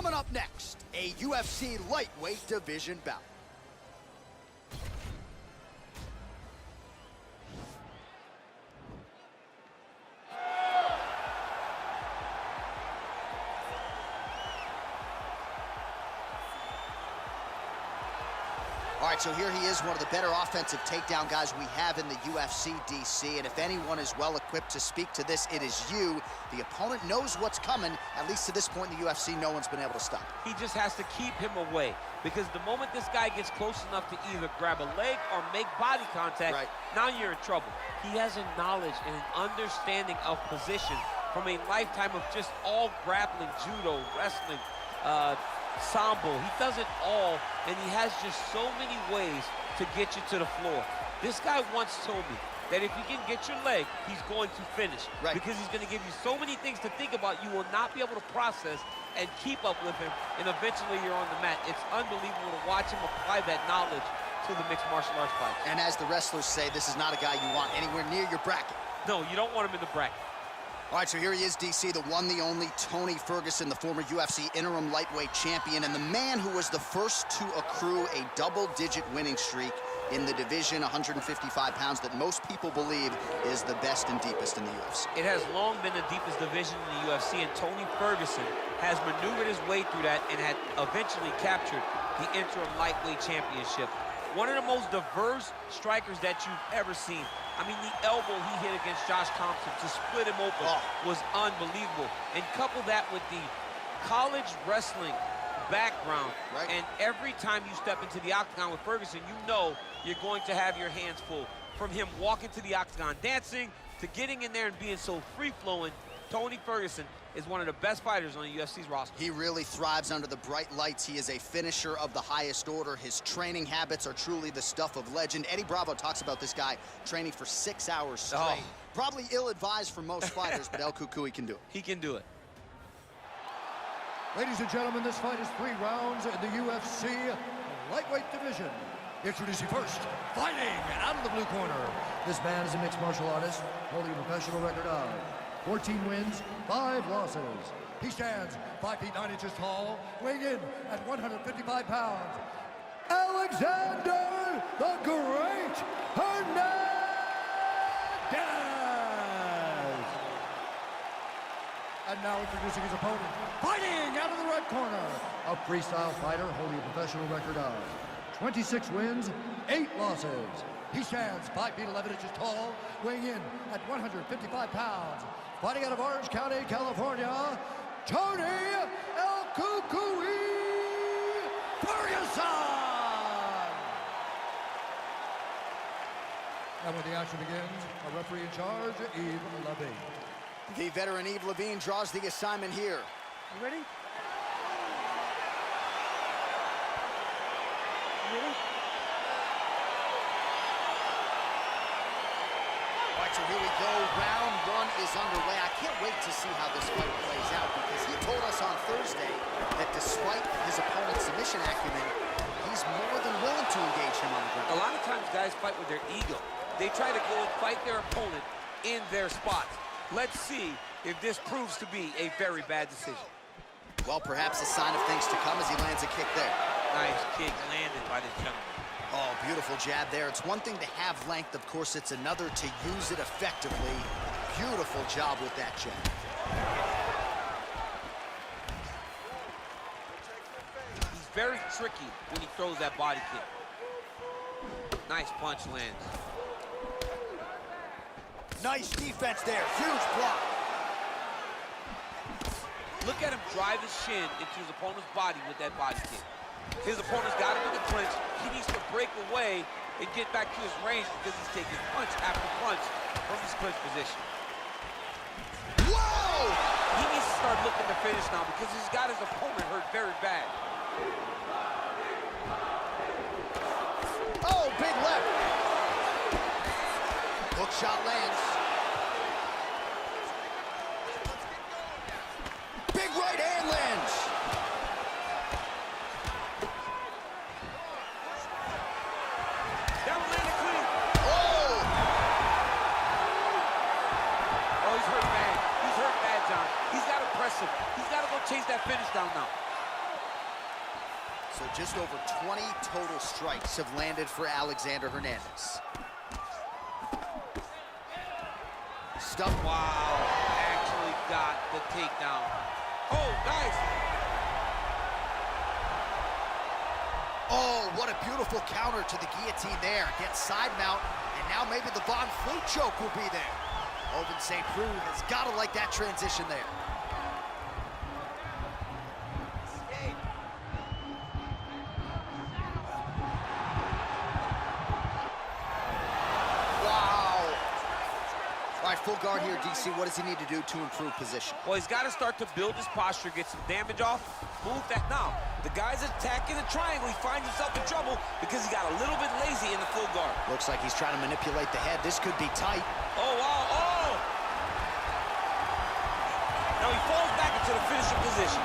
Coming up next, a UFC lightweight division bout. All right, so here he is, one of the better offensive takedown guys we have in the UFC, DC. And if anyone is well equipped to speak to this, it is you. The opponent knows what's coming. At least to this point in the UFC, no one's been able to stop. He just has to keep him away, because the moment this guy gets close enough to either grab a leg or make body contact, now you're in trouble. He has a knowledge and an understanding of position from a lifetime of just all grappling, judo, wrestling, sambo. He does it all, and he has just so many ways to get you to the floor. This guy once told me that if you can get your leg, he's going to finish. Because he's going to give you so many things to think about, you will not be able to process and keep up with him, and eventually you're on the mat. It's unbelievable to watch him apply that knowledge to the mixed martial arts fight. And as the wrestlers say, this is not a guy you want anywhere near your bracket. No, you don't want him in the bracket. All right, so here he is, DC, the one, the only Tony Ferguson, the former UFC interim lightweight champion, and the man who was the first to accrue a double-digit winning streak in the division, 155 pounds, that most people believe is the best and deepest in the UFC. It has long been the deepest division in the UFC, and Tony Ferguson has maneuvered his way through that and had eventually captured the interim lightweight championship. One of the most diverse strikers that you've ever seen. I mean, the elbow he hit against Josh Thompson to split him open was unbelievable. And couple that with the college wrestling background, and every time you step into the octagon with Ferguson, you know you're going to have your hands full. From him walking to the octagon dancing, to getting in there and being so free-flowing, Tony Ferguson is one of the best fighters on the UFC's roster. He really thrives under the bright lights. He is a finisher of the highest order. His training habits are truly the stuff of legend. Eddie Bravo talks about this guy training for 6 hours straight. Probably ill-advised for most fighters, but El Cucuy can do it. He can do it. Ladies and gentlemen, this fight is 3 rounds in the UFC lightweight division. Introducing first, fighting out of the blue corner. This man is a mixed martial artist, holding a professional record of 14 wins, 5 losses. He stands 5 feet 9 inches tall, weighing in at 155 pounds. Alexander the Great Hernandez! And now introducing his opponent, fighting out of the red corner, a freestyle fighter holding a professional record of 26 wins, 8 losses. He stands 5 feet 11 inches tall, weighing in at 155 pounds. Fighting out of Orange County, California, Tony El Cucuy Ferguson! And when the action begins, a referee in charge, Yves Levine. The veteran Yves Levine draws the assignment here. You ready? Ready? All right, so here we go. Round 1 is underway. I can't wait to see how this fight plays out, because he told us on Thursday that despite his opponent's submission acumen, he's more than willing to engage him on the ground. A lot of times guys fight with their ego. They try to go and fight their opponent in their spots. Let's see if this proves to be a very bad decision. Well, perhaps a sign of things to come as he lands a kick there. Nice kick landed by this gentleman. Oh, beautiful jab there. It's one thing to have length, of course, it's another to use it effectively. Beautiful job with that jab. He's very tricky when he throws that body kick. Nice punch lands. Nice defense there, huge block. Look at him drive his shin into his opponent's body with that body kick. His opponent's got him in the clinch. He needs to break away and get back to his range, because he's taking punch after punch from his clinch position. Whoa! He needs to start looking to finish now, because he's got his opponent hurt very bad. Oh, big left. Hook shot lands. Big right hand lands. That one landed clean. Oh! Oh, he's hurt bad. He's hurt bad, John. He's got to press him. He's got to go chase that finish down now. So just over 20 total strikes have landed for Alexander Hernandez. Stuff. Wow, actually got the takedown. Oh, nice. Oh, what a beautiful counter to the guillotine there. Gets side mount, and now maybe the Von Flue choke will be there. Oven St. Preux has got to like that transition there. Full guard here, DC. What does he need to do to improve position? Well, he's got to start to build his posture, get some damage off, move that. Now, the guy's attacking the triangle. He finds himself in trouble because he got a little bit lazy in the full guard. Looks like he's trying to manipulate the head. This could be tight. Oh, wow, oh! Now he falls back into the finishing position.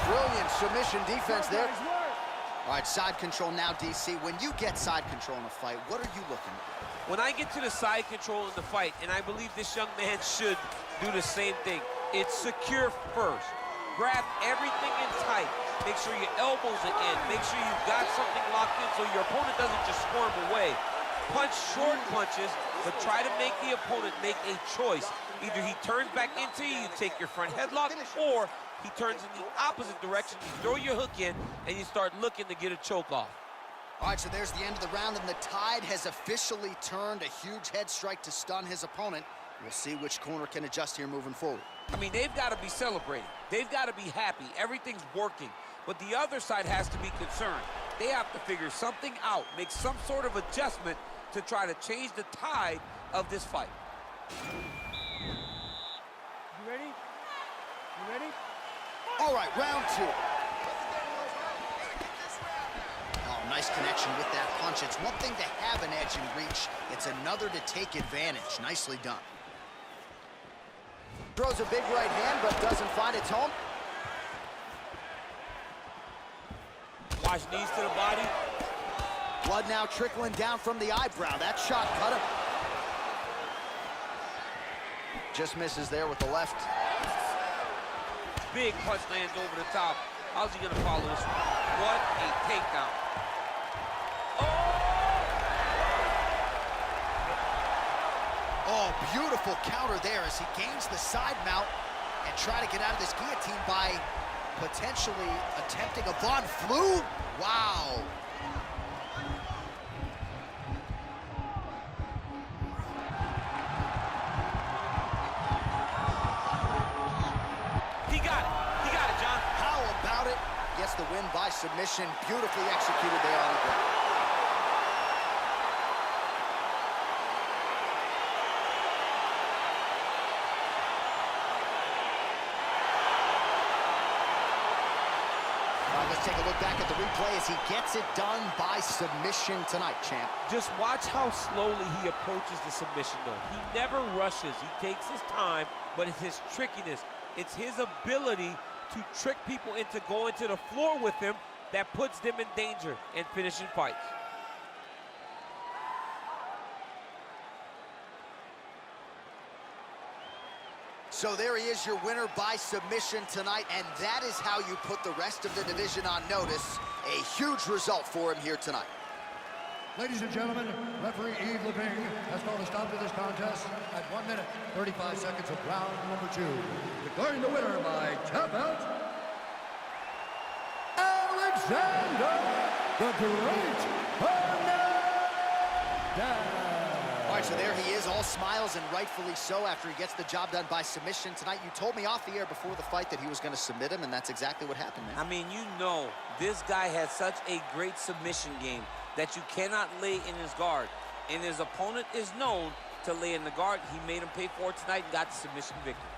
Brilliant submission defense there. All right, side control now, DC. When you get side control in a fight, what are you looking at? When I get to the side control in the fight, and I believe this young man should do the same thing, it's secure first. Grab everything in tight. Make sure your elbows are in. Make sure you've got something locked in so your opponent doesn't just squirm away. Punch short punches, but try to make the opponent make a choice. Either he turns back into you, you take your front headlock, or he turns in the opposite direction, you throw your hook in, and you start looking to get a choke off. All right, so there's the end of the round, and the tide has officially turned. A huge head strike to stun his opponent. We'll see which corner can adjust here moving forward. I mean, they've got to be celebrating. They've got to be happy. Everything's working. But the other side has to be concerned. They have to figure something out, make some sort of adjustment to try to change the tide of this fight. You ready? You ready? All right, round two. Oh, nice connection with that punch. It's one thing to have an edge and reach. It's another to take advantage. Nicely done. Throws a big right hand, but doesn't find its home. Watch knees to the body. Blood now trickling down from the eyebrow. That shot cut him. Just misses there with the left. Big punch lands over the top. How's he gonna follow this one? What a takedown. Oh, beautiful counter there as he gains the side mount and try to get out of this guillotine by potentially attempting a Von Flue. Wow. He got it, John. How about it? Gets the win by submission. Beautifully executed there on the ground. Let's take a look back at the replay as he gets it done by submission tonight, champ. Just watch how slowly he approaches the submission, though. He never rushes. He takes his time, but it's his trickiness. It's his ability to trick people into going to the floor with him that puts them in danger and finishing fights. So there he is, your winner by submission tonight, and that is how you put the rest of the division on notice. A huge result for him here tonight. Ladies and gentlemen, referee Yves Levine has called a stop to this contest at 1 minute, 35 seconds of round number 2. Declaring the winner by tap out, Alexander the Great Hernandez. All right, so there he is, all smiles, and rightfully so after he gets the job done by submission tonight. You told me off the air before the fight that he was going to submit him, and that's exactly what happened, man. I mean, you know, this guy has such a great submission game that you cannot lay in his guard. And his opponent is known to lay in the guard. He made him pay for it tonight and got the submission victory.